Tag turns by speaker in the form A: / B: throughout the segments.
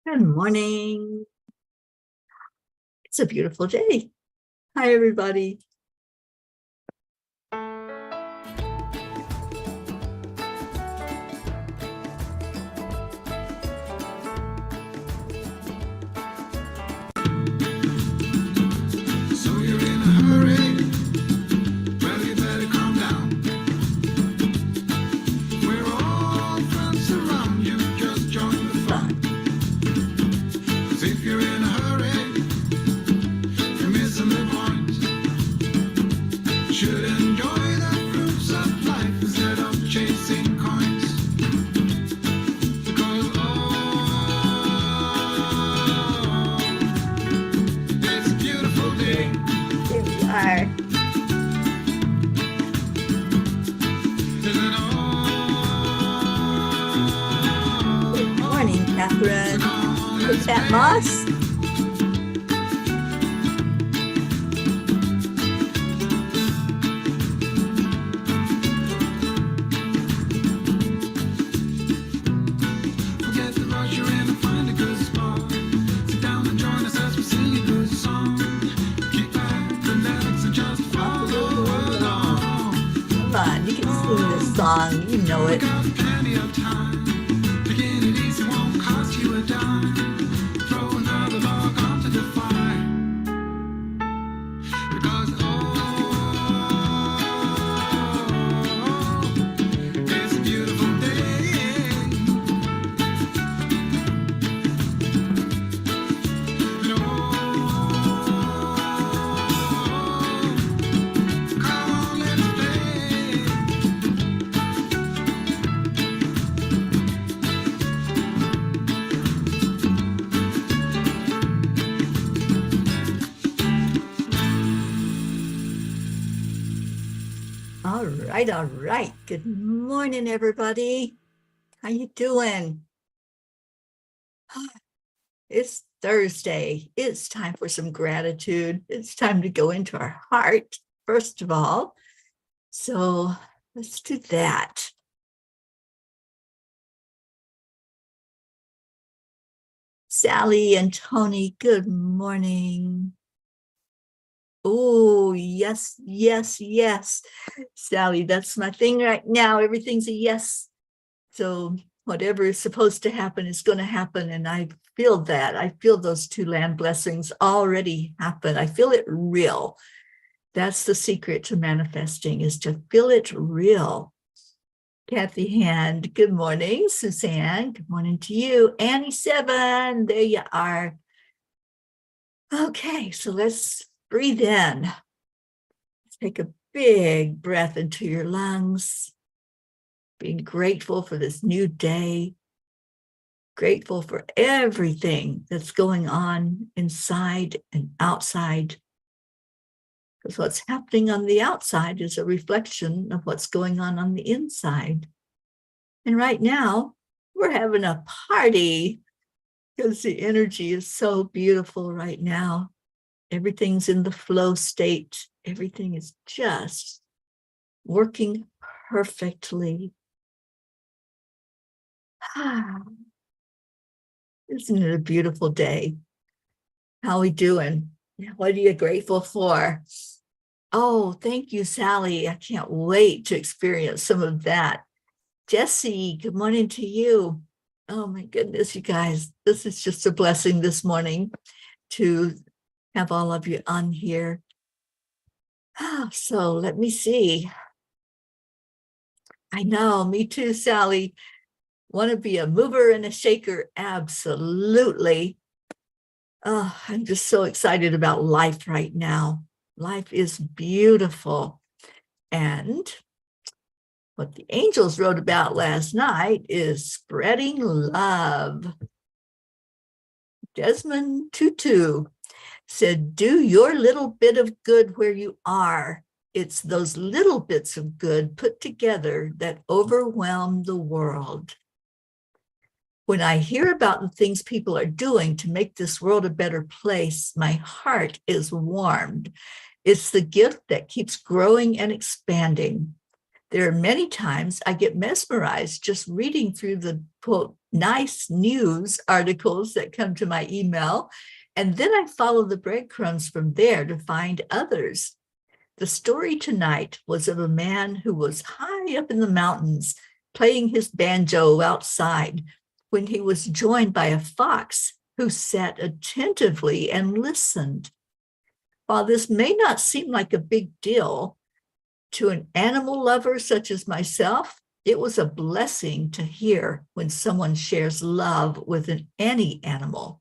A: Good morning. It's a beautiful day. Hi, everybody.
B: So you're in a hurry? Well, you better calm down. We're all friends around you. Just join the fun. 'Cause if you're in a hurry, you're missing the point. Should enjoy the fruits of life instead of chasing coins. Because it's a beautiful day.
A: Here we are. Good morning, Catherine. What's that, Moss?
B: Forget the rush you're in and find a good spot. Sit down and join us as we sing a good song. Keep back, relax, and just follow along.
A: Come on, you can sing this song. You know
B: We
A: it.
B: got plenty of time. Begin it easy, won't cost you a dime. Throw another log onto the fire. Because it's a beautiful day. Come on, let's play.
A: All right, all right. Good morning, everybody. How you doing? It's Thursday. It's time for some gratitude. It's time to go into our heart, first of all. So let's do that. Sally and Tony, good morning. Oh, yes, yes, yes. Sally, that's my thing right now. Everything's a yes. So whatever is supposed to happen is going to happen. And I feel that. I feel those two land blessings already happen. I feel it real. That's the secret to manifesting, is to feel it real. Kathy Hand, good morning. Suzanne, good morning to you. Annie 7, there you are. Okay, so let's breathe in. Take a big breath into your lungs. Being grateful for this new day. Grateful for everything that's going on inside and outside. Because what's happening on the outside is a reflection of what's going on the inside. And right now, we're having a party because the energy is so beautiful right now. Everything's in the flow state. Everything is just working perfectly. Isn't it a beautiful day? How are we doing? What are you grateful for? Oh, thank you, Sally. I can't wait to experience some of that. Jessie, good morning to you. Oh my goodness, you guys. This is just a blessing this morning to have all of you on here. So let me see. I know, me too, Sally. Want to be a mover and a shaker? Absolutely. Oh, I'm just so excited about life right now. Life is beautiful. And what the angels wrote about last night is spreading love. Desmond Tutu said, do your little bit of good where you are. It's those little bits of good put together that overwhelm the world. When I hear about the things people are doing to make this world a better place, my heart is warmed. It's the gift that keeps growing and expanding. There are many times I get mesmerized just reading through the quote, nice news articles that come to my email, and then I follow the breadcrumbs from there to find others. The story tonight was of a man who was high up in the mountains playing his banjo outside when he was joined by a fox who sat attentively and listened. While this may not seem like a big deal to an animal lover such as myself, it was a blessing to hear when someone shares love with any animal.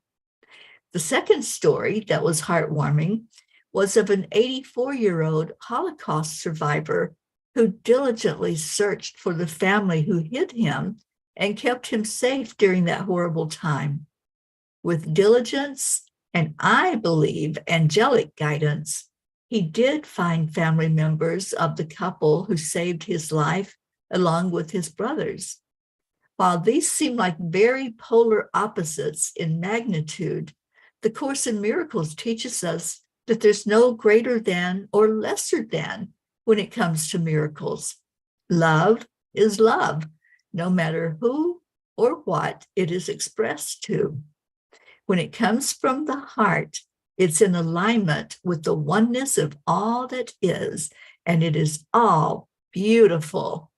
A: The second story that was heartwarming was of an 84-year-old Holocaust survivor who diligently searched for the family who hid him and kept him safe during that horrible time. With diligence and, I believe, angelic guidance, he did find family members of the couple who saved his life along with his brothers. While these seem like very polar opposites in magnitude, the Course in Miracles teaches us that there's no greater than or lesser than when it comes to miracles. Love is love, no matter who or what it is expressed to. When it comes from the heart, it's in alignment with the oneness of all that is, and it is all beautiful.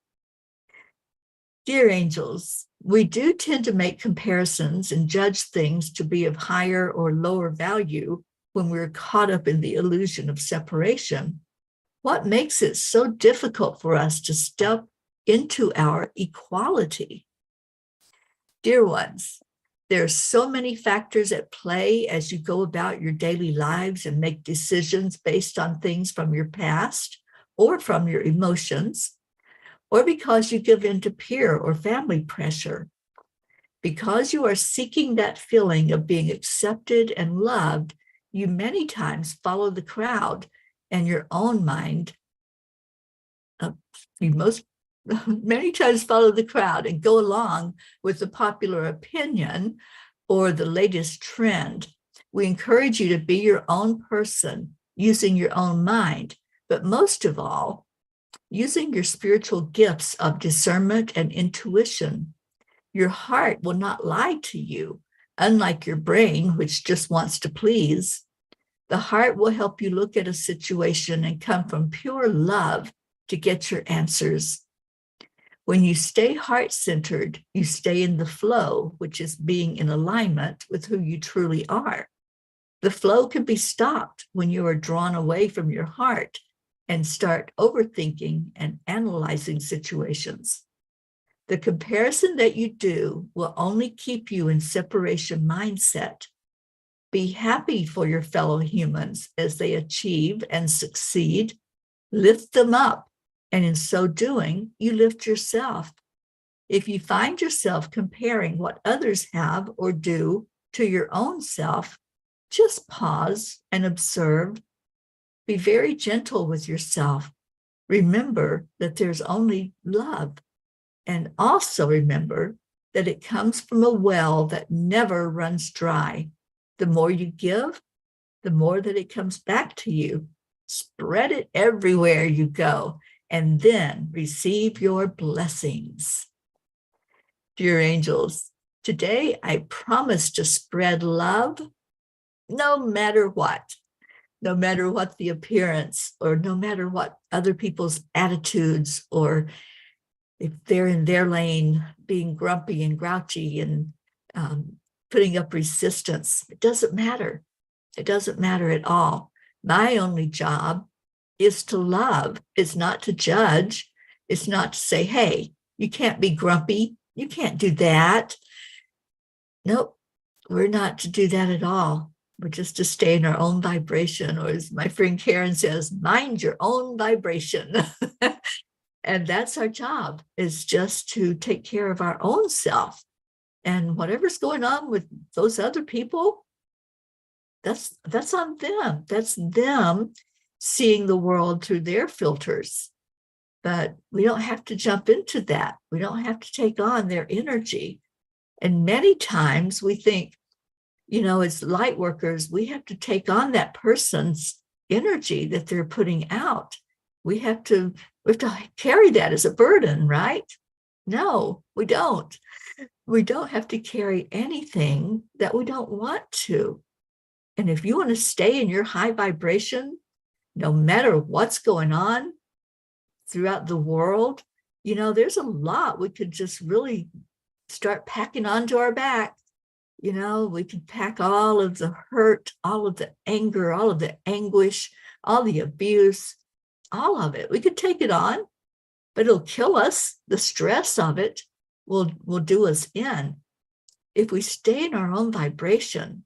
A: Dear angels, we do tend to make comparisons and judge things to be of higher or lower value when we're caught up in the illusion of separation. What makes it so difficult for us to step into our equality? Dear ones, there are so many factors at play as you go about your daily lives and make decisions based on things from your past or from your emotions, or because you give in to peer or family pressure. Because you are seeking that feeling of being accepted and loved, you many times follow the crowd and your own mind. Many times follow the crowd and go along with the popular opinion or the latest trend. We encourage you to be your own person, using your own mind, but most of all, using your spiritual gifts of discernment and intuition. Your heart will not lie to you, unlike your brain, which just wants to please. The heart will help you look at a situation and come from pure love to get your answers. When you stay heart-centered, you stay in the flow, which is being in alignment with who you truly are. The flow can be stopped when you are drawn away from your heart and start overthinking and analyzing situations. The comparison that you do will only keep you in separation mindset. Be happy for your fellow humans as they achieve and succeed. Lift them up, and in so doing, you lift yourself. If you find yourself comparing what others have or do to your own self, just pause and observe. Be very gentle with yourself. Remember that there's only love. And also remember that it comes from a well that never runs dry. The more you give, the more that it comes back to you. Spread it everywhere you go, and then receive your blessings. Dear angels, today I promise to spread love no matter what. No matter what the appearance, or no matter what other people's attitudes, or if they're in their lane being grumpy and grouchy and putting up resistance, it doesn't matter. It doesn't matter at all. My only job is to love. It's not to judge. It's not to say, hey, you can't be grumpy. You can't do that. Nope, we're not to do that at all. We're just to stay in our own vibration, or as my friend Karen says, mind your own vibration. And that's our job, is just to take care of our own self. And whatever's going on with those other people, that's on them. That's them seeing the world through their filters. But we don't have to jump into that. We don't have to take on their energy. And many times we think, as light workers, we have to take on that person's energy that they're putting out. we have to carry that as a burden, right? No, we don't. We don't have to carry anything that we don't want to. And if you want to stay in your high vibration, no matter what's going on throughout the world, there's a lot we could just really start packing onto our back. We could pack all of the hurt, all of the anger, all of the anguish, all the abuse, all of it. We could take it on, but it'll kill us. The stress of it will do us in. If we stay in our own vibration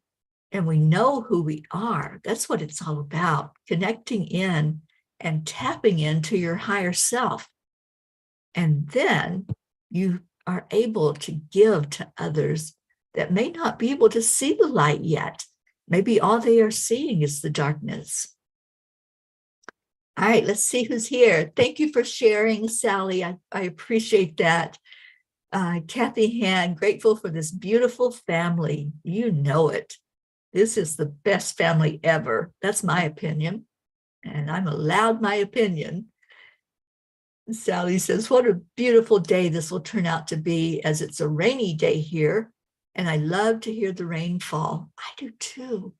A: and we know who we are, that's what it's all about, connecting in and tapping into your higher self. And then you are able to give to others that may not be able to see the light yet. Maybe all they are seeing is the darkness. All right, let's see who's here. Thank you for sharing, Sally. I appreciate that. Kathy Han, grateful for this beautiful family. You know it. This is the best family ever. That's my opinion. And I'm allowed my opinion. Sally says, what a beautiful day this will turn out to be, as it's a rainy day here. And I love to hear the rain fall. I do too.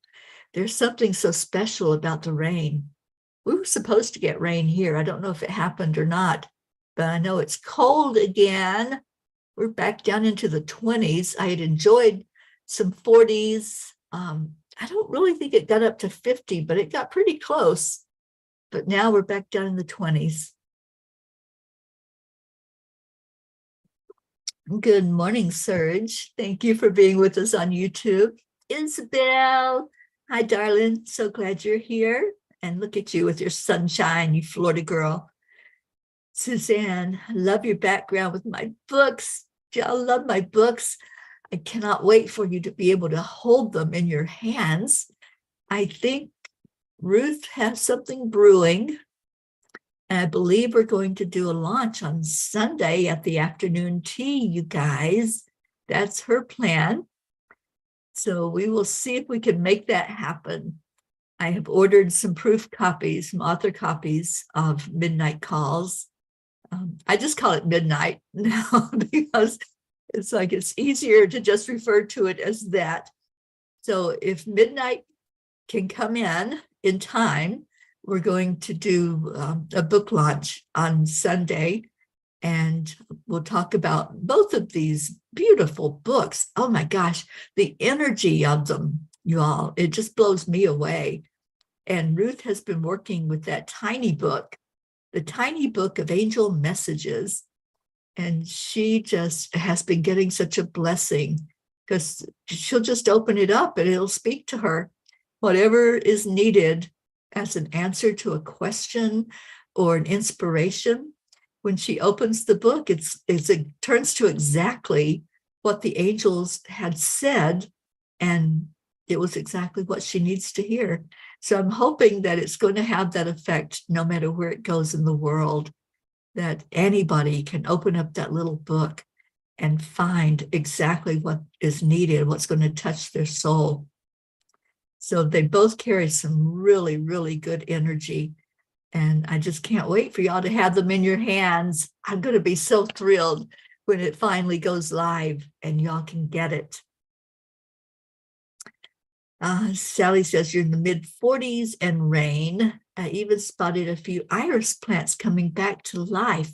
A: There's something so special about the rain. We were supposed to get rain here. I don't know if it happened or not, but I know it's cold again. We're back down into the 20s. I had enjoyed some 40s. I don't really think it got up to 50, but it got pretty close. But now we're back down in the 20s. Good morning, Serge. Thank you for being with us on YouTube. Isabel, hi, darling. So glad you're here. And look at you with your sunshine, you Florida girl. Suzanne, I love your background with my books. Y'all love my books. I cannot wait for you to be able to hold them in your hands. I think Ruth has something brewing. And I believe we're going to do a launch on Sunday at the afternoon tea, you guys. That's her plan. So we will see if we can make that happen. I have ordered some proof copies, some author copies of Midnight Calls. I just call it Midnight now because it's like it's easier to just refer to it as that. So if Midnight can come in time, we're going to do a book launch on Sunday, and we'll talk about both of these beautiful books. Oh my gosh, the energy of them, you all, it just blows me away. And Ruth has been working with that tiny book, the tiny book of angel messages. And she just has been getting such a blessing because she'll just open it up and it'll speak to her. Whatever is needed as an answer to a question or an inspiration, when she opens the book, it turns to exactly what the angels had said, and it was exactly what she needs to hear. So I'm hoping that it's going to have that effect no matter where it goes in the world, that anybody can open up that little book and find exactly what is needed, what's going to touch their soul. So they both carry some really, really good energy. And I just can't wait for y'all to have them in your hands. I'm going to be so thrilled when it finally goes live and y'all can get it. Sally says you're in the mid 40s and rain. I even spotted a few iris plants coming back to life.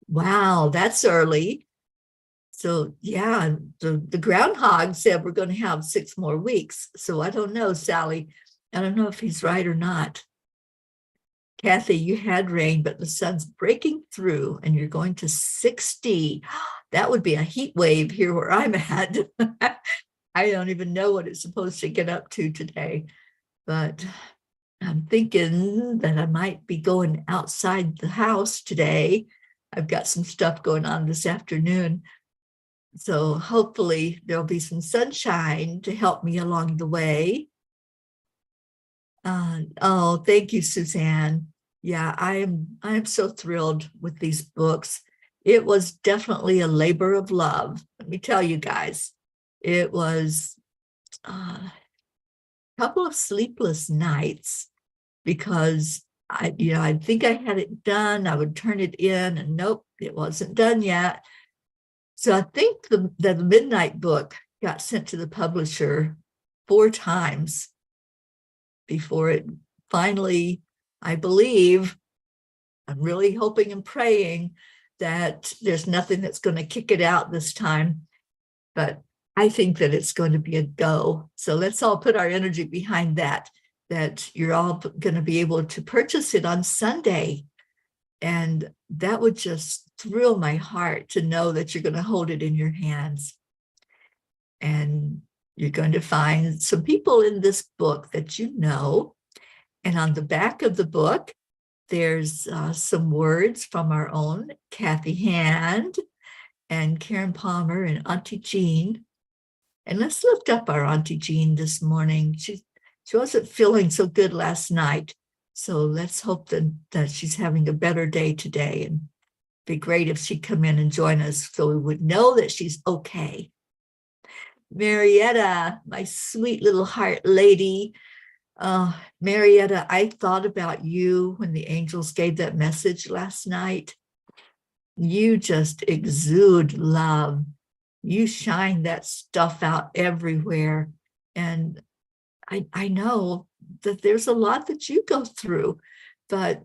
A: Wow, that's early. So yeah, the groundhog said we're going to have 6 more weeks. So I don't know, Sally. I don't know if he's right or not. Kathy, you had rain, but the sun's breaking through and you're going to 60. That would be a heat wave here where I'm at. I don't even know what it's supposed to get up to today, but I'm thinking that I might be going outside the house today. I've got some stuff going on this afternoon. So hopefully there'll be some sunshine to help me along the way. Oh, thank you, Suzanne. Yeah, I am so thrilled with these books. It was definitely a labor of love. Let me tell you guys, it was a couple of sleepless nights because I think I had it done. I would turn it in, and nope, it wasn't done yet. So I think the Midnight book got sent to the publisher 4 times before it finally, I believe, I'm really hoping and praying that there's nothing that's going to kick it out this time. But I think that it's going to be a go. So let's all put our energy behind that you're all going to be able to purchase it on Sunday. And that would just thrill my heart to know that you're going to hold it in your hands. And you're going to find some people in this book that you know. And on the back of the book, there's some words from our own Kathy Hand and Karen Palmer and Auntie Jean. And let's lift up our Auntie Jean this morning. She wasn't feeling so good last night. So let's hope that she's having a better day today. And be great if she'd come in and join us so we would know that she's okay. Marietta, my sweet little heart lady. Marietta, I thought about you when the angels gave that message last night. You just exude love. You shine that stuff out everywhere. And I know that there's a lot that you go through, but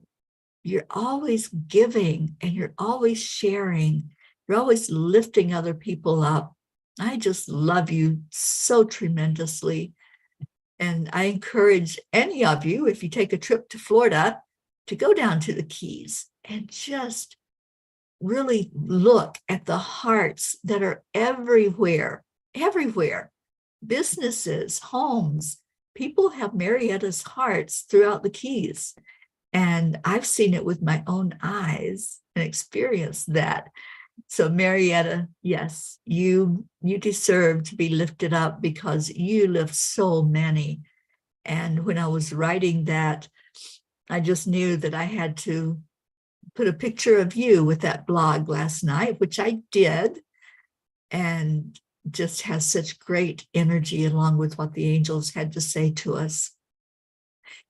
A: you're always giving and you're always sharing. You're always lifting other people up. I just love you so tremendously. And I encourage any of you, if you take a trip to Florida, to go down to the Keys and just really look at the hearts that are everywhere, everywhere. Businesses, homes, people have Marietta's hearts throughout the Keys. And I've seen it with my own eyes and experienced that. So Marietta, yes, you deserve to be lifted up because you lift so many. And when I was writing that, I just knew that I had to put a picture of you with that blog last night, which I did, and just has such great energy along with what the angels had to say to us.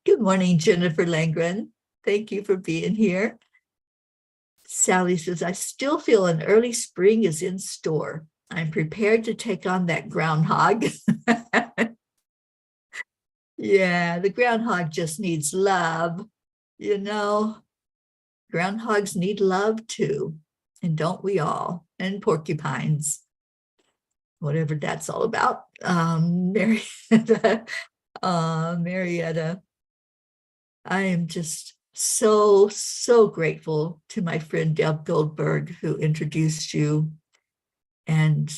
A: Good morning, Jennifer Langren. Thank you for being here. Sally says, I still feel an early spring is in store. I'm prepared to take on that groundhog. Yeah, the groundhog just needs love. You know, groundhogs need love too. And don't we all? And porcupines, whatever that's all about. Marietta, Marietta, I am just so grateful to my friend Deb Goldberg who introduced you. And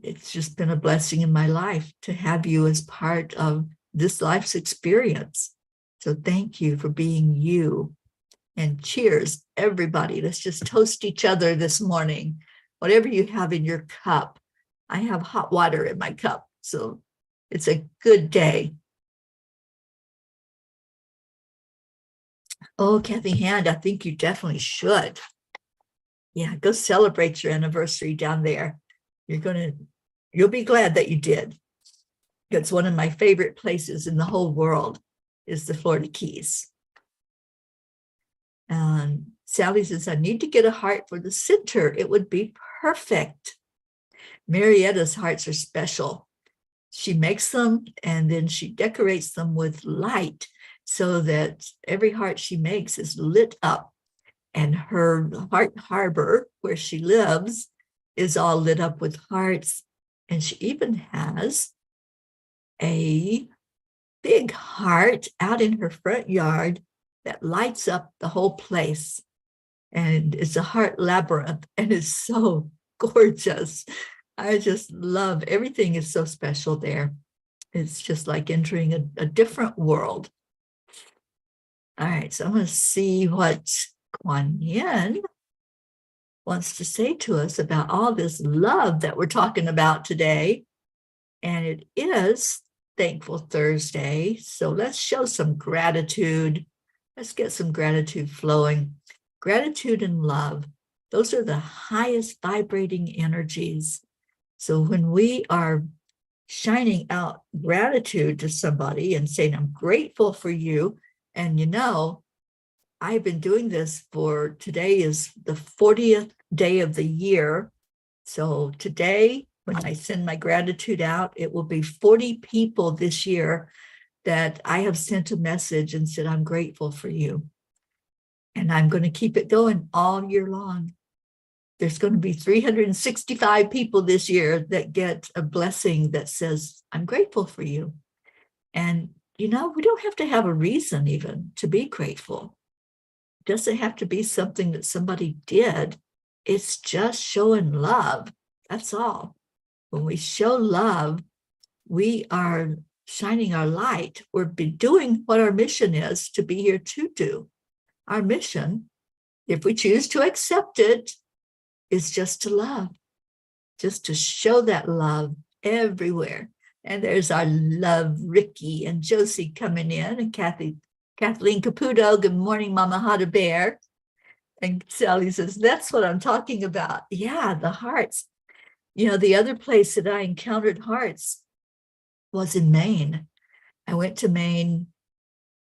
A: it's just been a blessing in my life to have you as part of this life's experience. So thank you for being you. And cheers, everybody. Let's just toast each other this morning. Whatever you have in your cup. I have hot water in my cup. So it's a good day. Oh, Kathy Hand, I think you definitely should. Yeah, go celebrate your anniversary down there. You'll be glad that you did. It's one of my favorite places in the whole world is the Florida Keys. Sally says, I need to get a heart for the center. It would be perfect. Marietta's hearts are special. She makes them and then she decorates them with light so that every heart she makes is lit up. And her heart harbor, where she lives, is all lit up with hearts. And she even has a big heart out in her front yard that lights up the whole place. And it's a heart labyrinth and it's so gorgeous. I just love, everything is so special there. It's just like entering a different world. All right, so I'm going to see what Kuan Yin wants to say to us about all this love that we're talking about today. And it is Thankful Thursday. So let's show some gratitude. Let's get some gratitude flowing. Gratitude and love, those are the highest vibrating energies. So when we are shining out gratitude to somebody and saying, I'm grateful for you, and you know, I've been doing this for, today is the 40th day of the year. So today, when I send my gratitude out, it will be 40 people this year that I have sent a message and said, I'm grateful for you. And I'm going to keep it going all year long. There's going to be 365 people this year that get a blessing that says, I'm grateful for you. And, we don't have to have a reason even to be grateful. It doesn't have to be something that somebody did. It's just showing love. That's all. When we show love, we are shining our light. We're doing what our mission is to be here to do. Our mission, if we choose to accept it, is just to love, just to show that love everywhere. And there's our love, Ricky and Josie coming in, and Kathleen Caputo. Good morning, Mama Hada Bear. And Sally says, that's what I'm talking about. Yeah, the hearts. The other place that I encountered hearts was in Maine. I went to Maine,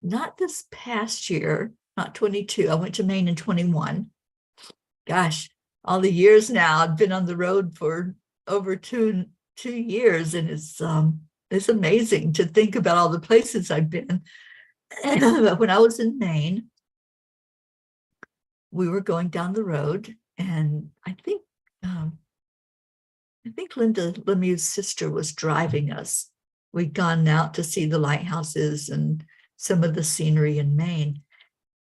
A: not this past year, not 22. I went to Maine in 21. Gosh, all the years now. I've been on the road for over two years, and it's amazing to think about all the places I've been. But when I was in Maine, we were going down the road, and I think Linda Lemieux's sister was driving us. We'd gone out to see the lighthouses and some of the scenery in Maine,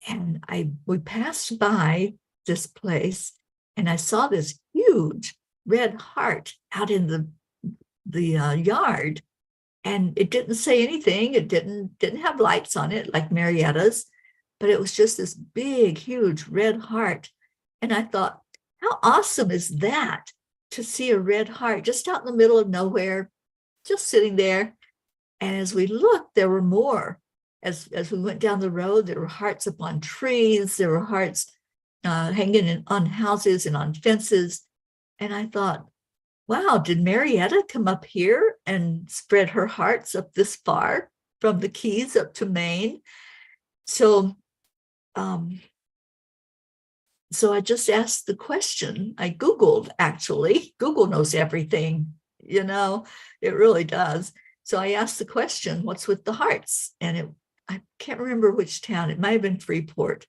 A: and we passed by this place, and I saw this huge red heart out in the yard, and it didn't say anything. It didn't have lights on it like Marietta's, but it was just this big, huge red heart. And I thought, how awesome is that, to see a red heart just out in the middle of nowhere, just sitting there. And as we looked, there were more. As we went down the road, there were hearts up on trees. There were hearts hanging on houses and on fences. And I thought, wow, did Marietta come up here and spread her hearts up this far from the Keys up to Maine? So I just asked the question. I Googled, actually. Google knows everything, it really does. So I asked the question, what's with the hearts? And I can't remember which town. It might have been Freeport.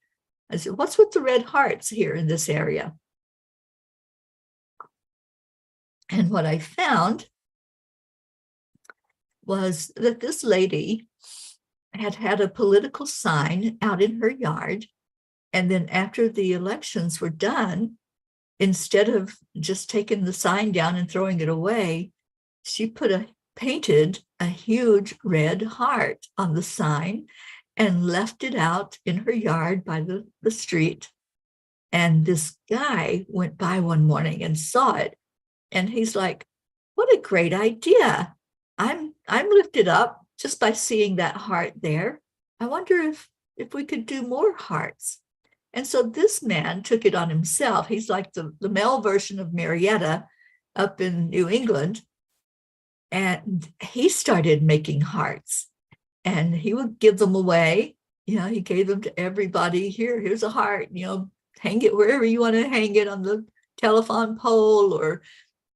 A: I said, what's with the red hearts here in this area? And what I found was that this lady had a political sign out in her yard. And then after the elections were done, instead of just taking the sign down and throwing it away, she painted a huge red heart on the sign and left it out in her yard by the street. And this guy went by one morning and saw it. And he's like, what a great idea. I'm lifted up just by seeing that heart there. I wonder if we could do more hearts. And so this man took it on himself. He's like the male version of Marietta up in New England. And he started making hearts, and he would give them away. He gave them to everybody. Here's a heart, hang it wherever you want to hang it, on the telephone pole or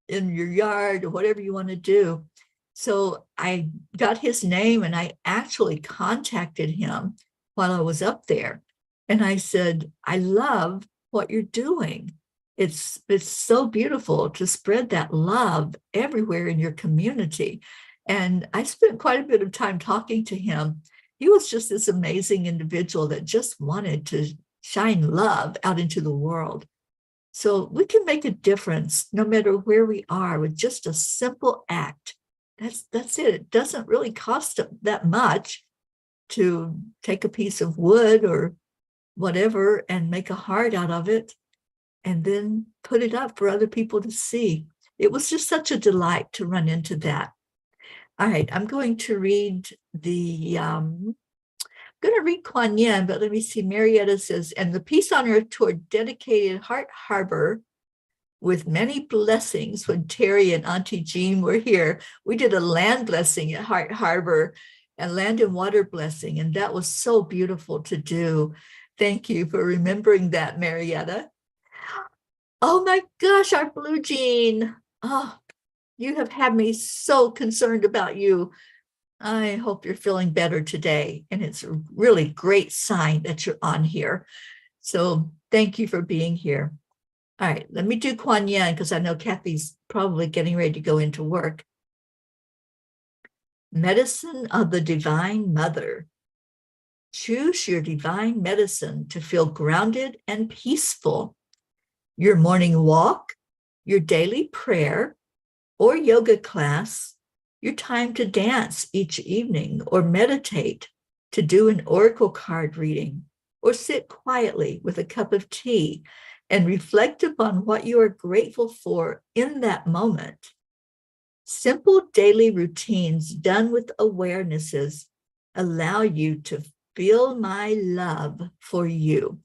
A: in your yard or whatever you want to do. So I got his name, and I actually contacted him while I was up there. And I said, I love what you're doing. It's so beautiful to spread that love everywhere in your community. And I spent quite a bit of time talking to him. He was just this amazing individual that just wanted to shine love out into the world. So we can make a difference no matter where we are with just a simple act. That's it. It doesn't really cost that much to take a piece of wood or whatever and make a heart out of it, and then put it up for other people to see. It was just such a delight to run into that. All right, I'm going to read Kuan Yin, but let me see. Marietta says, and the peace on earth toward dedicated Heart Harbor with many blessings. When Teri and Auntie Jean were here, we did a land blessing at Heart Harbor, and land and water blessing, and that was so beautiful to do. Thank you for remembering that, Marietta. Oh my gosh, our blue jean. Oh, you have had me so concerned about you. I hope you're feeling better today. And it's a really great sign that you're on here. So thank you for being here. All right, let me do Kuan Yin because I know Kathy's probably getting ready to go into work. Medicine of the Divine Mother. Choose your divine medicine to feel grounded and peaceful. Your morning walk, your daily prayer, or yoga class, your time to dance each evening or meditate, to do an oracle card reading, or sit quietly with a cup of tea and reflect upon what you are grateful for in that moment. Simple daily routines done with awarenesses allow you to feel my love for you.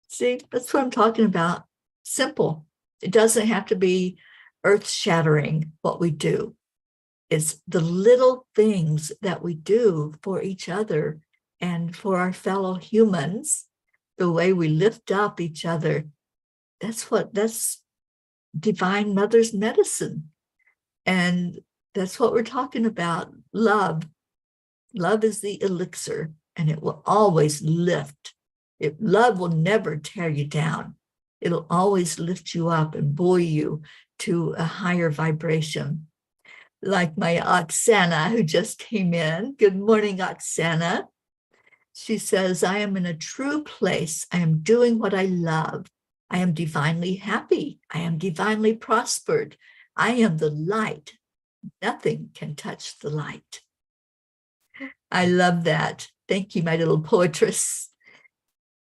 A: See, that's what I'm talking about. Simple. It doesn't have to be earth-shattering what we do. It's the little things that we do for each other and for our fellow humans, the way we lift up each other. That's Divine Mother's medicine. And that's what we're talking about. Love. Love is the elixir, and it will always lift. Love will never tear you down. It'll always lift you up and buoy you to a higher vibration. Like my Oksana, who just came in. Good morning, Oksana. She says, I am in a true place. I am doing what I love. I am divinely happy. I am divinely prospered. I am the light. Nothing can touch the light. I love that. Thank you, my little poetress.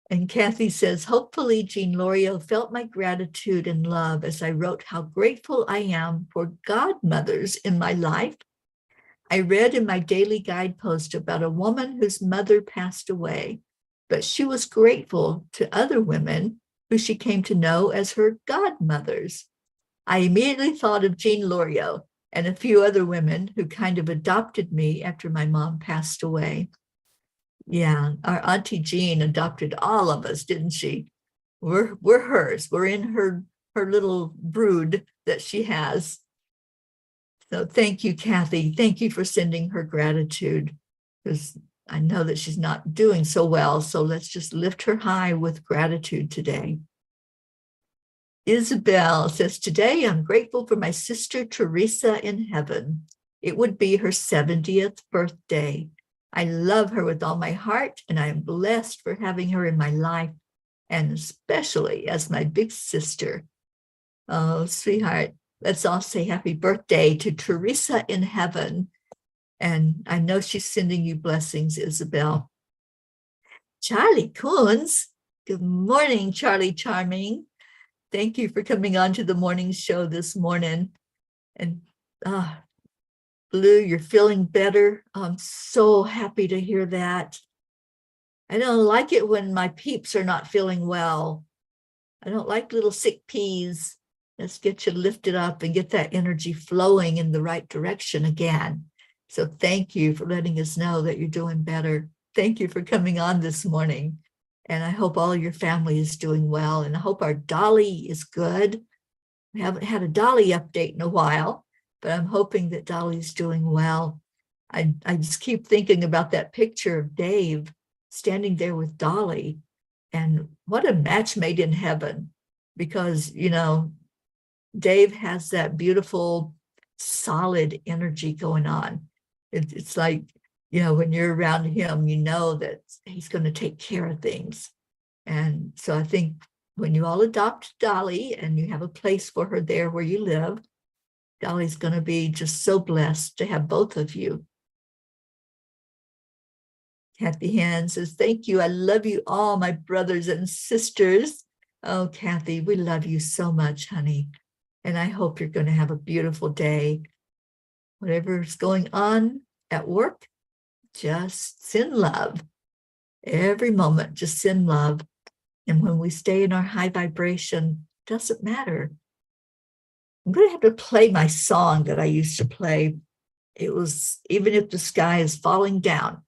A: And Kathy says, hopefully Jean Lorio felt my gratitude and love as I wrote how grateful I am for godmothers in my life. I read in my daily guidepost about a woman whose mother passed away, but she was grateful to other women who she came to know as her godmothers. I immediately thought of Jean Lorio and a few other women who kind of adopted me after my mom passed away. Yeah, our Auntie Jean adopted all of us, didn't she? We're hers. We're in her little brood that she has. So thank you, Kathy. Thank you for sending her gratitude, because I know that she's not doing so well. So let's just lift her high with gratitude today. Isabel says, today I'm grateful for my sister Teresa in heaven. It would be her 70th birthday. I love her with all my heart, and I am blessed for having her in my life, and especially as my big sister. Oh, sweetheart, let's all say happy birthday to Teresa in heaven. And I know she's sending you blessings, Isabel. Charlie Coons, good morning, Charlie Charming. Thank you for coming on to the morning show this morning. And Blue, you're feeling better. I'm so happy to hear that. I don't like it when my peeps are not feeling well. I don't like little sick peas. Let's get you lifted up and get that energy flowing in the right direction again. So thank you for letting us know that you're doing better. Thank you for coming on this morning. And I hope all your family is doing well. And I hope our Dolly is good. We haven't had a Dolly update in a while, but I'm hoping that Dolly's doing well. I just keep thinking about that picture of Dave standing there with Dolly, and what a match made in heaven, because, you know, Dave has that beautiful, solid energy going on. It's like, you know, when you're around him, you know that he's going to take care of things. And so I think when you all adopt Dolly and you have a place for her there where you live, Dolly's going to be just so blessed to have both of you. Kathy Hand says, thank you. I love you all, my brothers and sisters. Oh, Kathy, we love you so much, honey. And I hope you're going to have a beautiful day. Whatever's going on at work, just send love. Every moment, just send love. And when we stay in our high vibration, doesn't matter. I'm going to have to play my song that I used to play. It was Even If the Sky is Falling Down.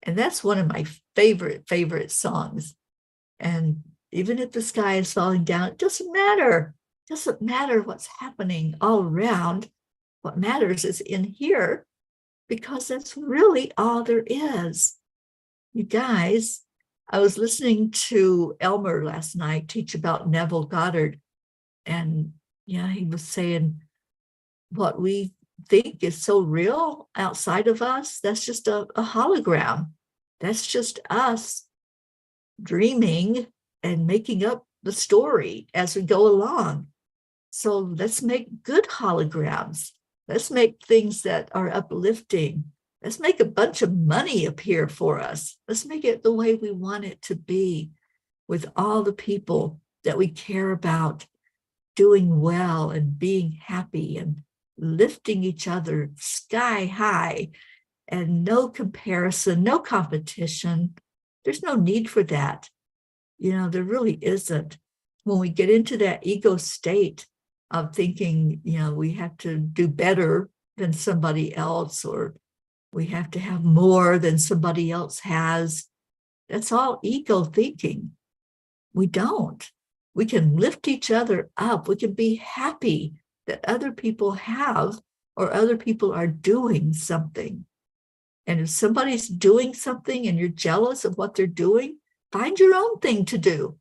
A: And that's one of my favorite songs. And even if the sky is falling down, it doesn't matter. It doesn't matter what's happening all around. What matters is in here, because that's really all there is. You guys, I was listening to Elmer last night teach about Neville Goddard. And yeah, he was saying what we think is so real outside of us, that's just a hologram. That's just us dreaming and making up the story as we go along. So let's make good holograms. Let's make things that are uplifting. Let's make a bunch of money appear for us. Let's make it the way we want it to be, with all the people that we care about doing well and being happy and lifting each other sky high, and no comparison, no competition. There's no need for that. There really isn't. When we get into that ego state of thinking, we have to do better than somebody else, or we have to have more than somebody else has, that's all ego thinking. We don't. We can lift each other up. We can be happy that other people have, or other people are doing something. And if somebody's doing something and you're jealous of what they're doing, find your own thing to do.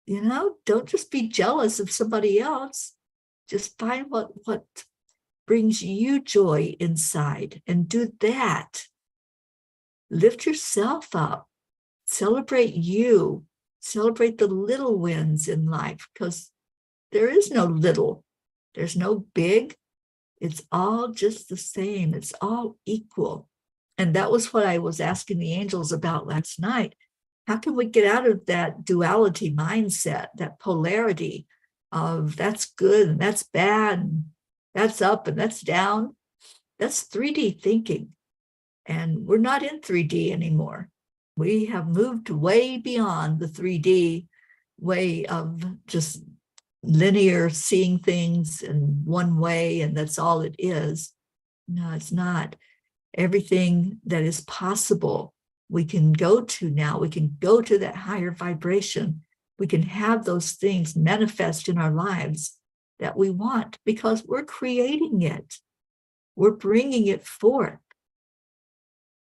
A: Don't just be jealous of somebody else. Just find what brings you joy inside and do that. Lift yourself up. Celebrate you. Celebrate the little wins in life, because there is no little. There's no big. It's all just the same. It's all equal. And that was what I was asking the angels about last night. How can we get out of that duality mindset, that polarity of that's good and that's bad, and that's up and that's down? That's 3D thinking. And we're not in 3D anymore. We have moved way beyond the 3D way of just linear seeing things in one way, and that's all it is. No, it's not. Everything that is possible, we can go to now. We can go to that higher vibration. We can have those things manifest in our lives that we want, because we're creating it. We're bringing it forth.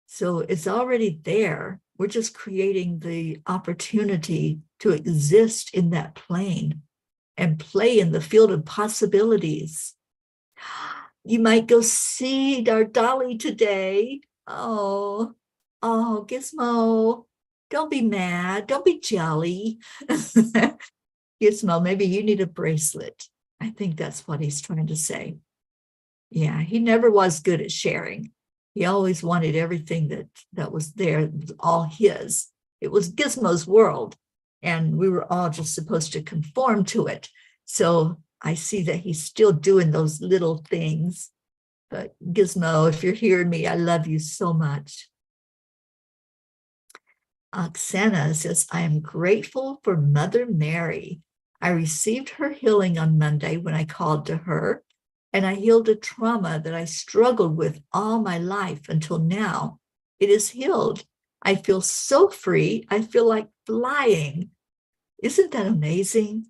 A: So it's already there. We're just creating the opportunity to exist in that plane and play in the field of possibilities. You might go see our Dolly today. Oh, Gizmo, don't be mad. Don't be jelly. Gizmo, maybe you need a bracelet. I think that's what he's trying to say. Yeah, he never was good at sharing. He always wanted everything that was there. It was all his. It was Gizmo's world, and we were all just supposed to conform to it. So I see that he's still doing those little things. But Gizmo, if you're hearing me, I love you so much. Oksana says, I am grateful for Mother Mary. I received her healing on Monday when I called to her, and I healed a trauma that I struggled with all my life until now. It is healed. I feel so free. I feel like flying. Isn't that amazing?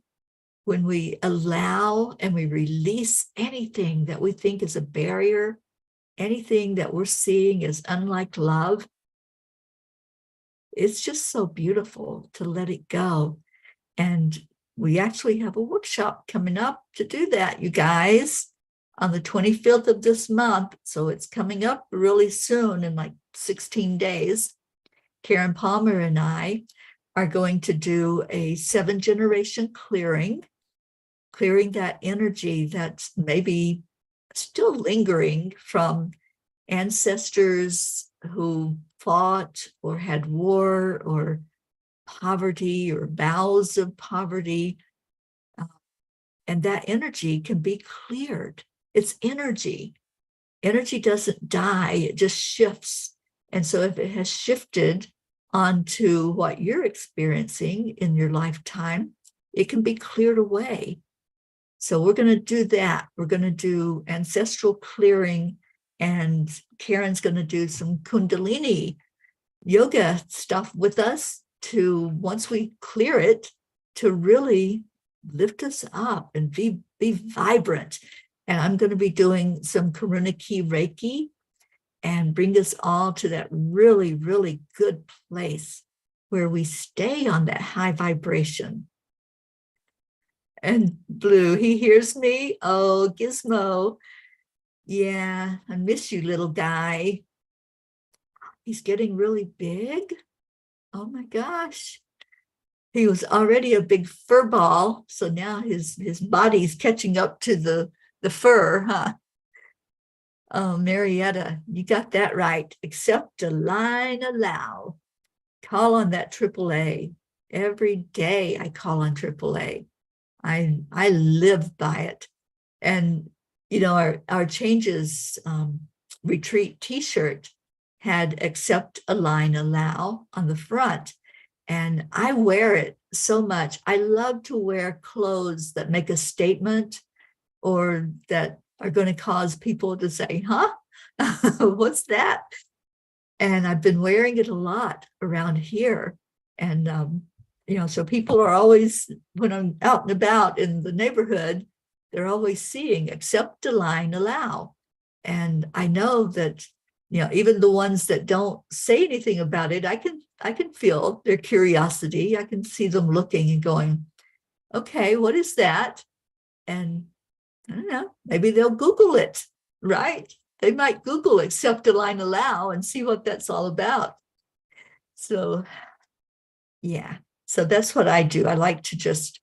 A: When we allow and we release anything that we think is a barrier, anything that we're seeing as unlike love, it's just so beautiful to let it go. And we actually have a workshop coming up to do that, you guys, on the 25th of this month. So it's coming up really soon, in like 16 days. Karen Palmer and I are going to do a 7-generation clearing that energy that's maybe still lingering from ancestors who fought or had war or poverty or boughs of poverty. And that energy can be cleared. It's energy. Energy doesn't die, it just shifts. And so if it has shifted onto what you're experiencing in your lifetime, it can be cleared away. So we're going to do that. We're going to do ancestral clearing, and Karen's going to do some Kundalini yoga stuff with us to, once we clear it, to really lift us up and be vibrant. And I'm going to be doing some Karuna Ki Reiki and bring us all to that really, really good place where we stay on that high vibration. And Blue, he hears me. Oh, Gizmo. Yeah, I miss you, little guy. He's getting really big. Oh my gosh. He was already a big fur ball, so now his body's catching up to the fur, huh? Oh, Marietta, you got that right. Accept, align, allow. Call on that AAA. Every day I call on AAA. I live by it. And, you know, our changes retreat t-shirt had accept, align, allow on the front. And I wear it so much. I love to wear clothes that make a statement or that are going to cause people to say, huh? What's that? And I've been wearing it a lot around here. And, you know, so people are always, when I'm out and about in the neighborhood, they're always seeing accept, align, allow. And I know that, you know, even the ones that don't say anything about it, I can feel their curiosity. I can see them looking and going, okay, what is that? And I don't know, maybe they'll Google it, right? They might Google accept, align, allow and see what that's all about. So, yeah, so that's what I do. I like to just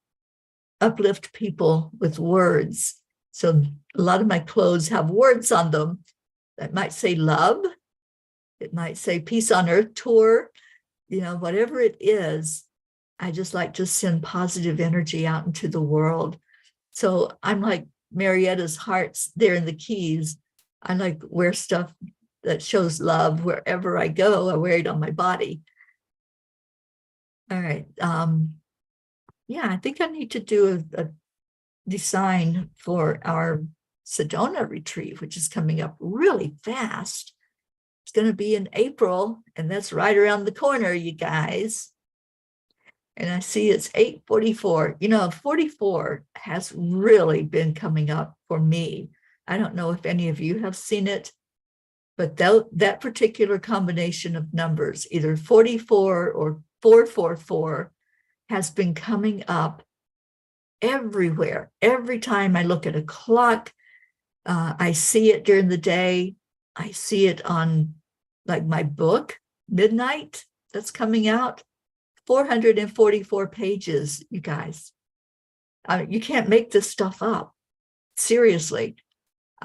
A: uplift people with words. So a lot of my clothes have words on them that might say love. It might say peace on earth tour, you know, whatever it is. I just like to send positive energy out into the world. So I'm like Marietta's hearts there in the Keys. I like wear stuff that shows love wherever I go. I wear it on my body. All right. Yeah, I think I need to do a design for our Sedona retreat, which is coming up really fast. It's going to be in April, and that's right around the corner, you guys. And I see it's 8:44. You know, 44 has really been coming up for me. I don't know if any of you have seen it, but that particular combination of numbers, either 44 or 444, has been coming up everywhere. Every time I look at a clock, I see it during the day. I see it on like my book, Midnight, that's coming out. 444 pages, you guys. You can't make this stuff up. Seriously.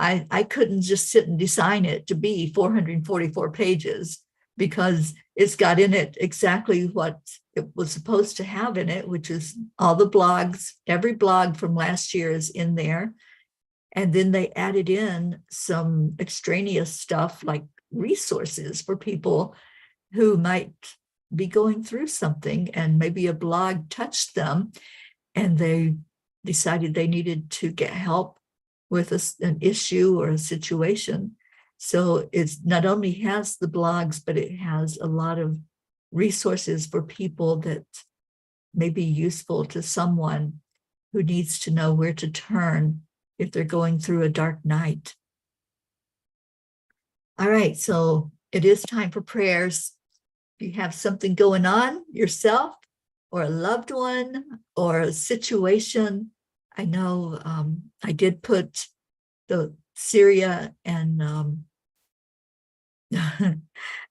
A: I couldn't just sit and design it to be 444 pages because it's got in it exactly what it was supposed to have in it, which is all the blogs. Every blog from last year is in there. And then they added in some extraneous stuff like resources for people who might be going through something and maybe a blog touched them and they decided they needed to get help with an issue or a situation. So it's not only has the blogs, but it has a lot of resources for people that may be useful to someone who needs to know where to turn if they're going through a dark night. All right, so it is time for prayers. If you have something going on yourself or a loved one or a situation, I know I did put the Syria and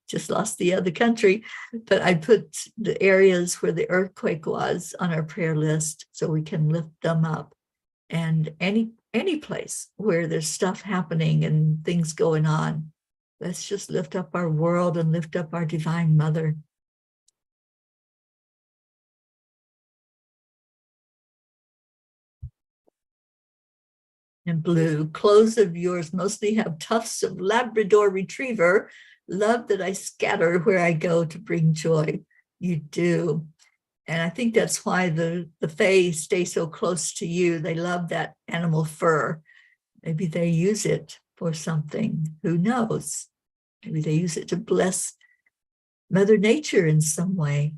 A: just lost the other country, but I put the areas where the earthquake was on our prayer list so we can lift them up. And any place where there's stuff happening and things going on, let's just lift up our world and lift up our Divine Mother. And blue, clothes of yours mostly have tufts of Labrador Retriever, love that I scatter where I go to bring joy. You do. And I think that's why the Fae stay so close to you. They love that animal fur. Maybe they use it for something. Who knows? Maybe they use it to bless Mother Nature in some way.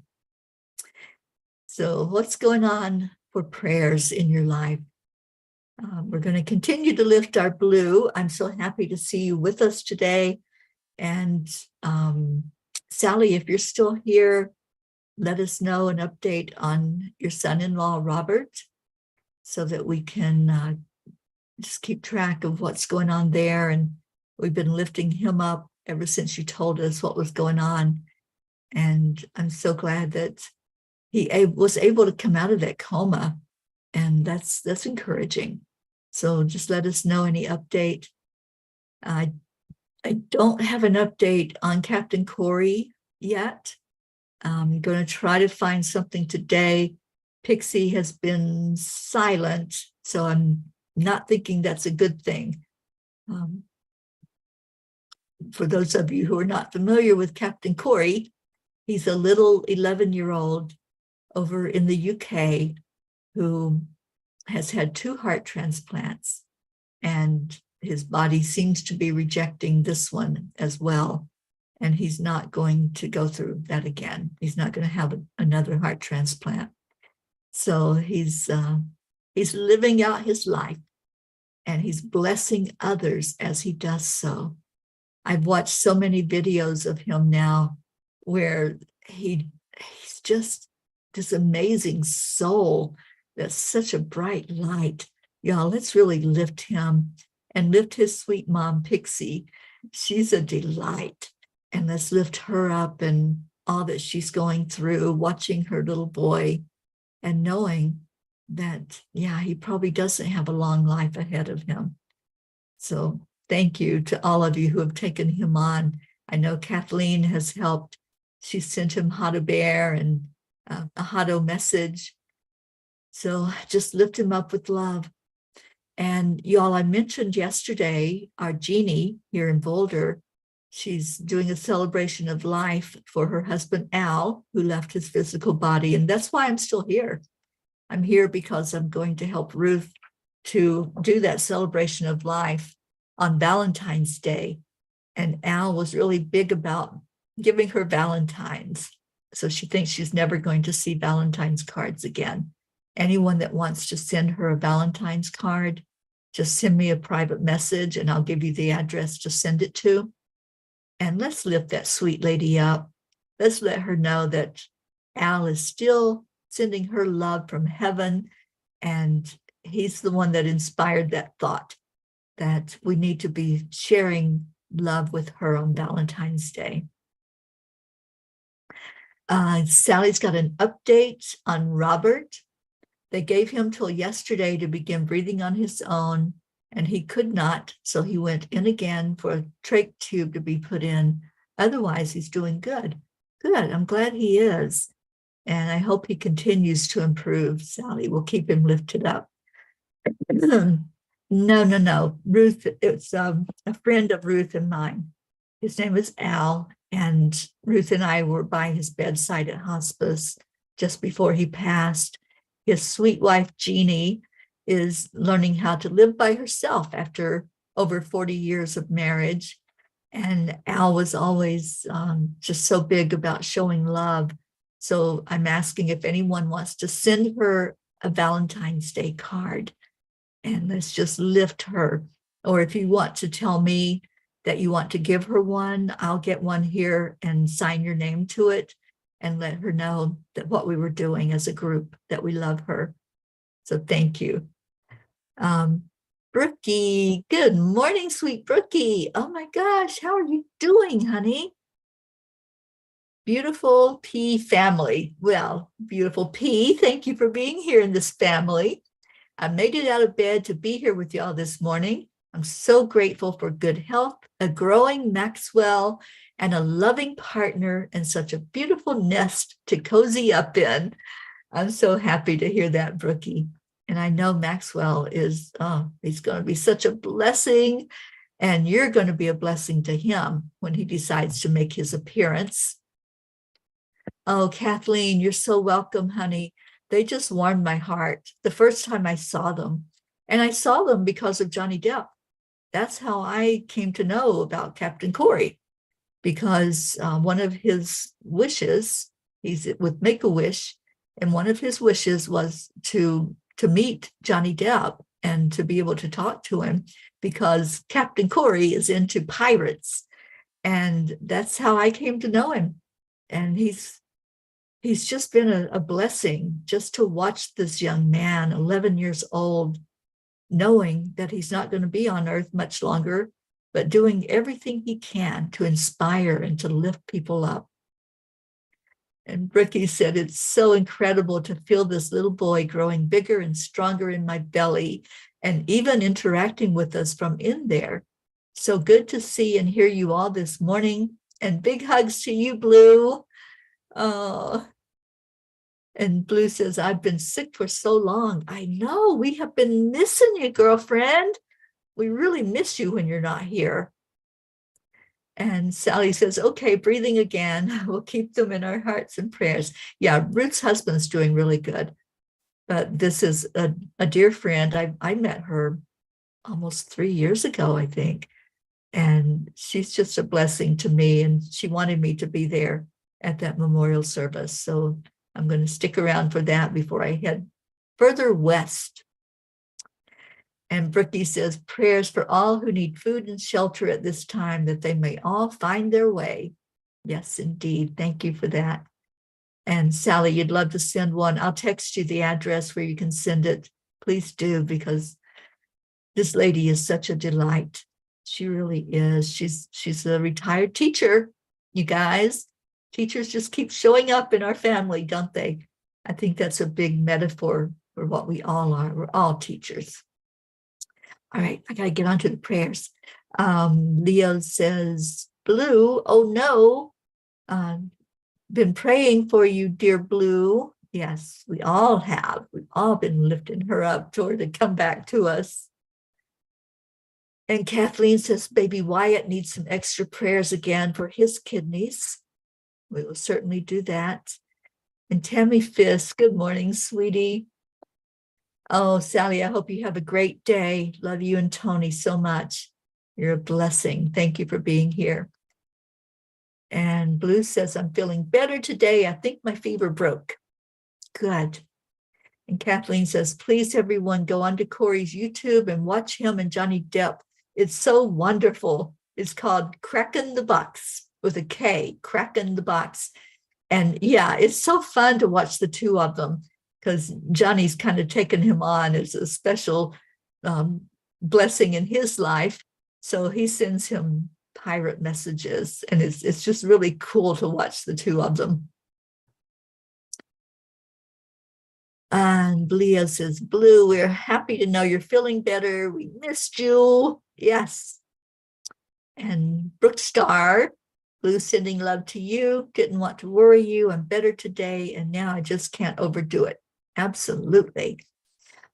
A: So what's going on for prayers in your life? We're going to continue to lift our blue. I'm so happy to see you with us today. And Sally, if you're still here, let us know an update on your son-in-law, Robert, so that we can just keep track of what's going on there. And we've been lifting him up ever since you told us what was going on. And I'm so glad that he was able to come out of that coma. And that's encouraging. So just let us know any update. I don't have an update on Captain Corey yet. I'm going to try to find something today. Pixie has been silent, so I'm not thinking that's a good thing. For those of you who are not familiar with Captain Corey, he's a little 11-year-old over in the UK who has had 2 heart transplants, and his body seems to be rejecting this one as well. And he's not going to go through that again. He's not going to have another heart transplant. So he's living out his life, and he's blessing others as he does so. I've watched so many videos of him now where he's just this amazing soul that's such a bright light. Y'all, let's really lift him and lift his sweet mom, Pixie. She's a delight. And let's lift her up and all that she's going through, watching her little boy and knowing that, yeah, he probably doesn't have a long life ahead of him. So thank you to all of you who have taken him on. I know Kathleen has helped. She sent him Hado Bear and a Hado message. So just lift him up with love. And y'all, I mentioned yesterday, our Jeannie here in Boulder, she's doing a celebration of life for her husband, Al, who left his physical body. And that's why I'm still here. I'm here because I'm going to help Ruth to do that celebration of life on Valentine's Day. And Al was really big about giving her Valentines. So she thinks she's never going to see Valentine's cards again. Anyone that wants to send her a Valentine's card, just send me a private message and I'll give you the address to send it to. And let's lift that sweet lady up. Let's let her know that Al is still sending her love from heaven. And he's the one that inspired that thought that we need to be sharing love with her on Valentine's Day. Sally's got an update on Robert. They gave him till yesterday to begin breathing on his own, and he could not, so he went in again for a trach tube to be put in. Otherwise, he's doing good. Good, I'm glad he is. And I hope he continues to improve, Sally. We'll keep him lifted up. No. Ruth, it's a friend of Ruth and mine. His name is Al, and Ruth and I were by his bedside at hospice just before he passed. His sweet wife, Jeannie, is learning how to live by herself after over 40 years of marriage. And Al was always just so big about showing love. So I'm asking if anyone wants to send her a Valentine's Day card, and let's just lift her. Or if you want to tell me that you want to give her one, I'll get one here and sign your name to it and let her know that what we were doing as a group, that we love her. So thank you. Brookie, good morning, sweet Brookie. Oh my gosh, how are you doing, honey? Beautiful P family. Well, beautiful P, thank you for being here in this family. I made it out of bed to be here with y'all this morning. I'm so grateful for good health, a growing Maxwell, and a loving partner, and such a beautiful nest to cozy up in. I'm so happy to hear that, Brookie. And I know Maxwell is, he's going to be such a blessing, and you're going to be a blessing to him when he decides to make his appearance. Oh, Kathleen, you're so welcome, honey. They just warmed my heart the first time I saw them. And I saw them because of Johnny Depp. That's how I came to know about Captain Corey, because one of his wishes, he's with Make-A-Wish, And one of his wishes was to meet Johnny Depp and to be able to talk to him, because Captain Corey is into pirates. And that's how I came to know him. And he's just been a blessing just to watch this young man, 11 years old, knowing that he's not going to be on earth much longer, but doing everything he can to inspire and to lift people up. And Ricky said, it's so incredible to feel this little boy growing bigger and stronger in my belly and even interacting with us from in there. So good to see and hear you all this morning. And big hugs to you, Blue. Oh. And Blue says, I've been sick for so long. I know, we have been missing you, girlfriend. We really miss you when you're not here. And Sally says, okay, breathing again. We'll keep them in our hearts and prayers. Yeah, Ruth's husband's doing really good. But this is a dear friend. I met her almost 3 years ago, I think. And she's just a blessing to me. And she wanted me to be there at that memorial service. So I'm going to stick around for that before I head further west. And Brookie says, prayers for all who need food and shelter at this time, that they may all find their way. Yes, indeed. Thank you for that. And Sally, you'd love to send one. I'll text you the address where you can send it. Please do, because this lady is such a delight. She really is. She's a retired teacher, you guys. Teachers just keep showing up in our family, don't they? I think that's a big metaphor for what we all are. We're all teachers. All right, I got to get on to the prayers. Leo says, Blue, oh no, been praying for you, dear Blue. Yes, we all have. We've all been lifting her up toward to come back to us. And Kathleen says, baby Wyatt needs some extra prayers again for his kidneys. We will certainly do that. And Tammy Fisk, good morning, sweetie. Oh, Sally, I hope you have a great day. Love you and Tony so much. You're a blessing. Thank you for being here. And Blue says, I'm feeling better today. I think my fever broke. Good. And Kathleen says, please, everyone, go onto Corey's YouTube and watch him and Johnny Depp. It's so wonderful. It's called Cracking the Box with a K, Cracking the Box. And yeah, it's so fun to watch the two of them, because Johnny's kind of taken him on as a special blessing in his life. So he sends him pirate messages, and it's just really cool to watch the two of them. And Leo says, Blue, we're happy to know you're feeling better. We missed you. Yes. And Brooke Star, Blue, sending love to you. Didn't want to worry you. I'm better today, and now I just can't overdo it. Absolutely.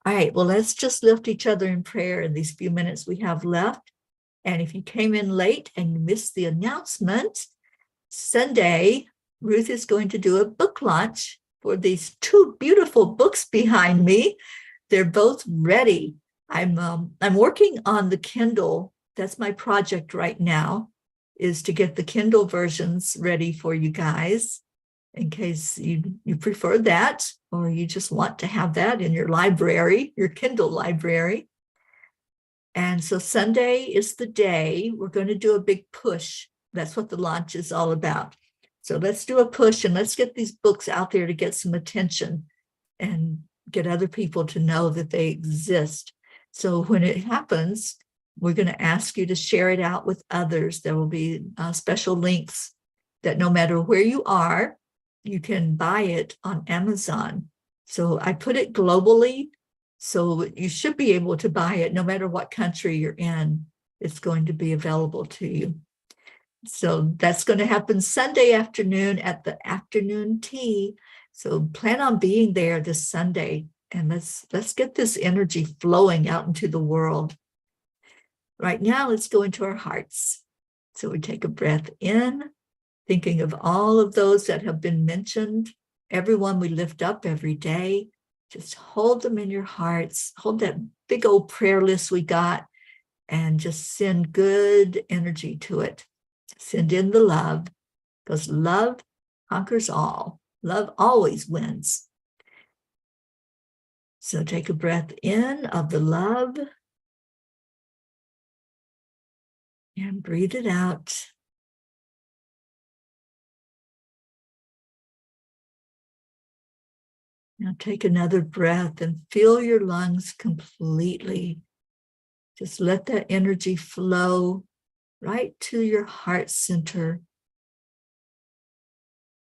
A: All right, well, let's just lift each other in prayer in these few minutes we have left. And if you came in late and you missed the announcement, Sunday, Ruth is going to do a book launch for these two beautiful books behind me. They're both ready. I'm working on the Kindle. That's my project right now, is to get the Kindle versions ready for you guys, in case you prefer that, or you just want to have that in your library, your Kindle library. And so Sunday is the day we're going to do a big push. That's what the launch is all about. So let's do a push and let's get these books out there to get some attention and get other people to know that they exist. So when it happens, we're going to ask you to share it out with others. There will be special links that no matter where you are, you can buy it on Amazon. So I put it globally, so you should be able to buy it no matter what country you're in. It's going to be available to you. So that's going to happen Sunday afternoon at the afternoon tea. So plan on being there this Sunday, and let's get this energy flowing out into the world. Right now, let's go into our hearts. So we take a breath in, thinking of all of those that have been mentioned, everyone we lift up every day. Just hold them in your hearts. Hold that big old prayer list we got, and just send good energy to it. Send in the love, because love conquers all. Love always wins. So take a breath in of the love and breathe it out. Now take another breath and fill your lungs completely. Just let that energy flow right to your heart center.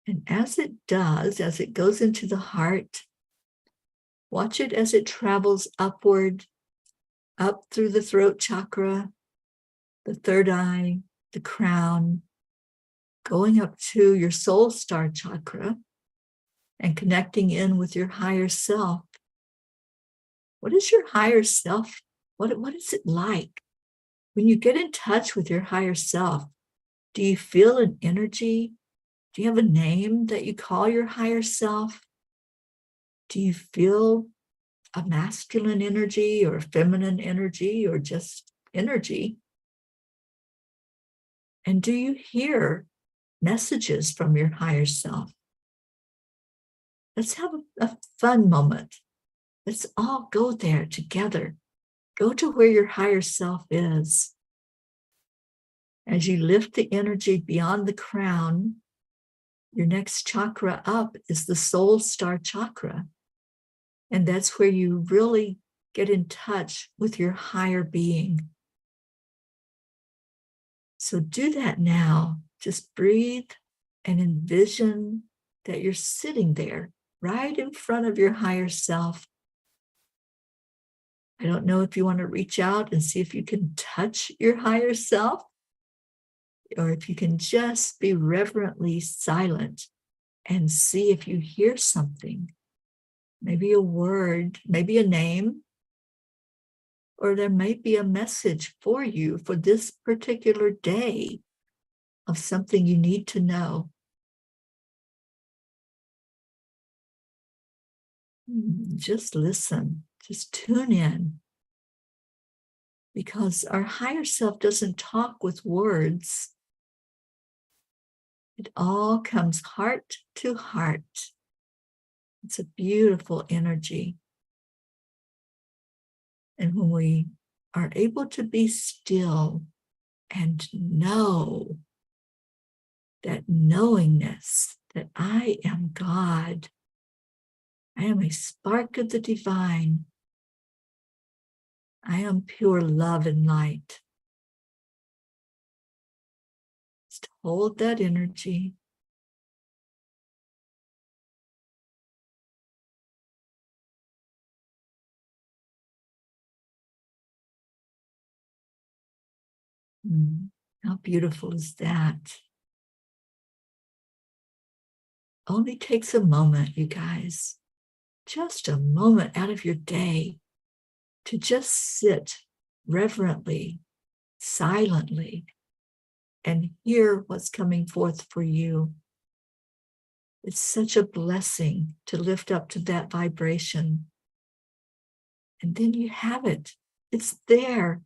A: And as it does, as it goes into the heart, watch it as it travels upward, up through the throat chakra, the third eye, the crown, going up to your soul star chakra and connecting in with your higher self. What is your higher self? What is it like? When you get in touch with your higher self, do you feel an energy? Do you have a name that you call your higher self? Do you feel a masculine energy or a feminine energy or just energy? And do you hear messages from your higher self? Let's have a fun moment. Let's all go there together. Go to where your higher self is. As you lift the energy beyond the crown, your next chakra up is the soul star chakra. And that's where you really get in touch with your higher being. So do that now. Just breathe and envision that you're sitting there right in front of your higher self. I don't know if you want to reach out and see if you can touch your higher self, or if you can just be reverently silent and see if you hear something, maybe a word, maybe a name, or there may be a message for you for this particular day of something you need to know. Just listen, just tune in, because our higher self doesn't talk with words. It all comes heart to heart. It's a beautiful energy. And when we are able to be still and know that knowingness that I am God, I am a spark of the divine, I am pure love and light. Just hold that energy. How beautiful is that? Only takes a moment, you guys. Just a moment out of your day to just sit reverently, silently, and hear what's coming forth for you. It's such a blessing to lift up to that vibration. And then you have it. It's there.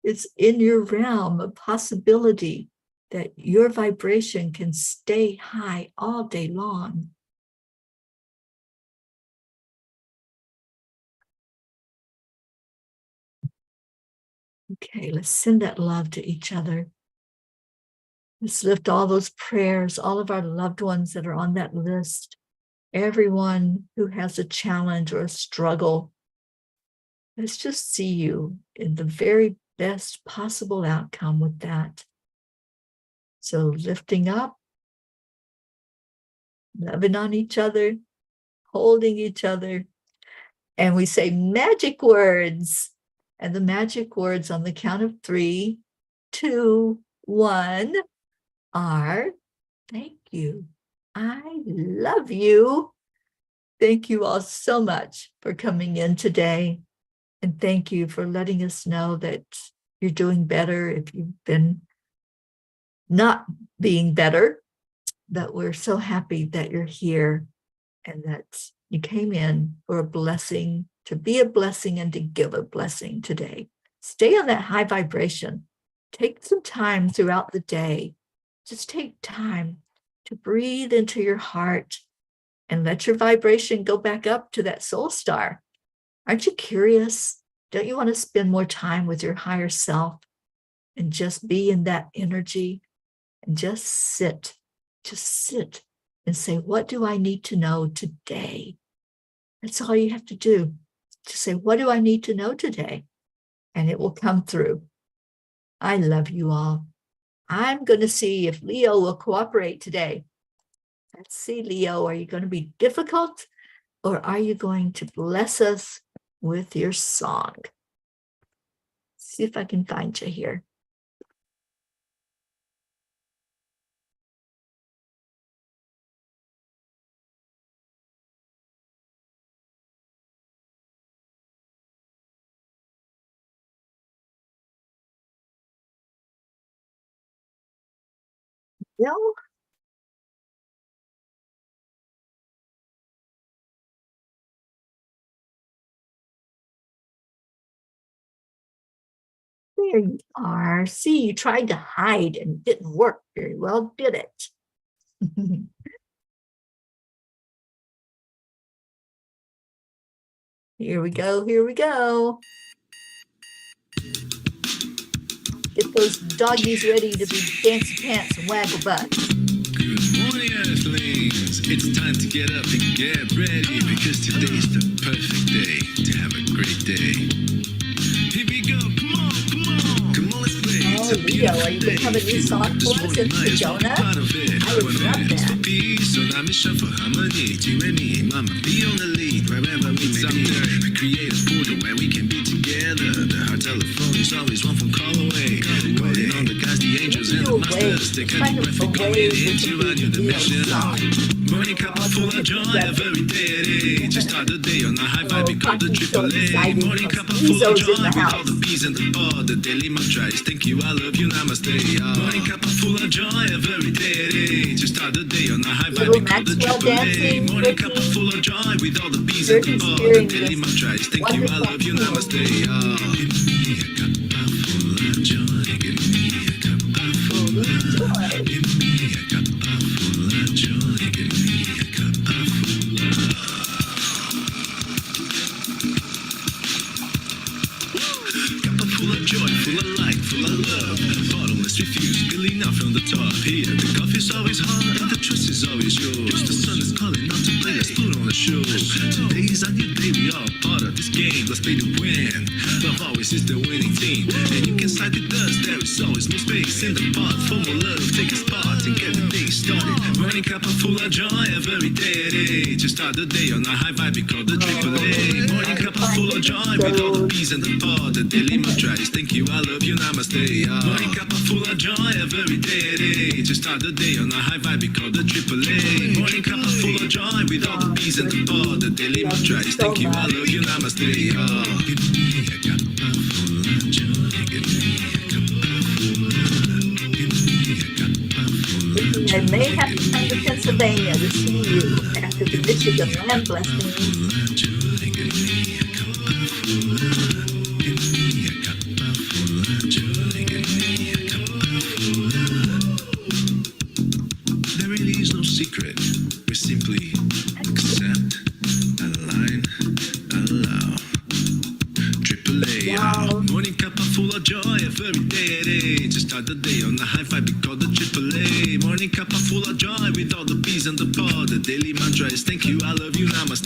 A: It's in your realm of possibility that your vibration can stay high all day long. Okay, let's send that love to each other. Let's lift all those prayers, all of our loved ones that are on that list, everyone who has a challenge or a struggle. Let's just see you in the very best possible outcome with that. So lifting up, loving on each other, holding each other, and we say magic words. And the magic words on the count of 3, 2, 1 are thank you. I love you. Thank you all so much for coming in today. And thank you for letting us know that you're doing better if you've been not being better. That we're so happy that you're here and that you came in for a blessing, to be a blessing and to give a blessing today. Stay on that high vibration. Take some time throughout the day. Just take time to breathe into your heart and let your vibration go back up to that soul star. Aren't you curious? Don't you want to spend more time with your higher self and just be in that energy and just sit and say, what do I need to know today? That's all you have to do. Just say, what do I need to know today? And it will come through. I love you all. I'm going to see if Leo will cooperate today. Let's see, Leo, are you going to be difficult or are you going to bless us with your song? See if I can find you here. No? There you are. See, you tried to hide and it didn't work very well, did it? Here we go, here we go. Get those doggies ready to be fancy pants and waggle butts.
B: Good morning, Earthlings. It's time to get up and get ready because today's the perfect day to have a great day. Here we go. Come on, come on. Come on, let's play. It's a
A: Leo, are
B: beautiful
A: you going to have a new song for us in Sedona? I would love that.
B: Peace on our mission for harmony. You and me, mama, be on the lead wherever we may be. We create a portal where we can be together. The heart telephone is always one phone call away. Calling on the guys, the angels, and the masters. They can be perfect going into a new dimension. Morning cup full of joy every day. Just start the day on a high vibe, we call the AAA. Morning cup full of joy with all the bees and the pod. The daily mantra is thank you, I love you, namaste. Morning cup full of joy every day. Just start the day on a high vibe, we call the AAA. Morning cup full of joy with all the bees and the pod. The daily mantra is thank you, I love you, namaste. Give me a cup full of joy. Give me a cup full of joy. Give me a cup full of joy. Give me a cup full of cup full of joy, full of light, full of love. Bottomless refuse, spilling out from the top. Here, the coffee's always hot and the trust is always yours. The sun is calling out to play, let's put on a show. Today is a new day, we are part of this game. Let's play to win. Love always is the winning team. And you can side with us, there is always more space in the pot. For more love, take a spot and get the day started. Morning cup full of joy every day. Just start the day on a high vibe, we call the AAA. Morning cup full of joy with all the bees and the pod. The daily mantra is thank you, I love you, namaste. Morning cup full of joy every day. Just start the day on a high vibe, we call the AAA. Morning cup full of joy with all the bees and the pod. The daily mantra is thank you, I love you, namaste. Give me a cup full of joy. Give me a cup full of. Give me a cup full of.
A: I may have to come to Pennsylvania to see you after the Michigan land blessing.
B: There really is no secret. We simply accept, align, allow. AAA.
A: Wow.
B: Morning cup full of joy every day. Just start the day on a high vibe, we call the AAA. Morning cup full of joy with all the bees and the pod. The daily mantra is thank you, I love you, namaste.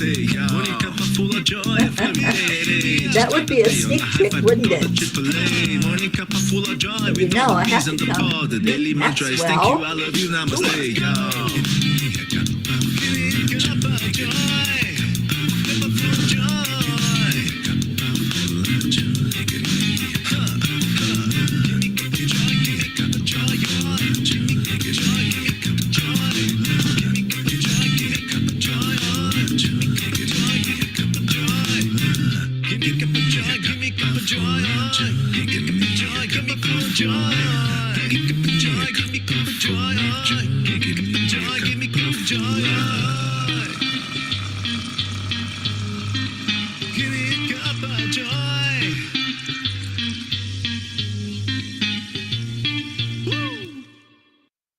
B: Morning cup full of joy every day.
A: That would be a sneak peek, wouldn't it?
B: AAA. Morning cup full of joy
A: You
B: with
A: know,
B: all
A: I
B: the
A: have
B: bees
A: to
B: and the
A: come
B: pod. The daily
A: meet
B: mantra is thank you,
A: Maxwell.
B: I love you, namaste. Give me a cup of joy. Cup of joy.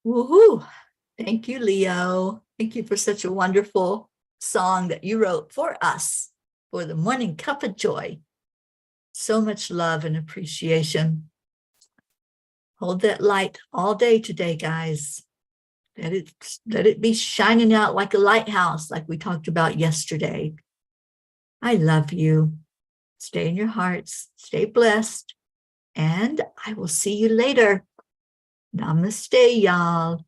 A: Woohoo! Thank you, Leo. Thank you for such a wonderful song that you wrote for us. for the morning cup of joy. So much love and appreciation. Hold that light all day today, guys. Let it be shining out like a lighthouse, like we talked about yesterday. I love you. Stay in your hearts. Stay blessed. And I will see you later. Namaste, y'all.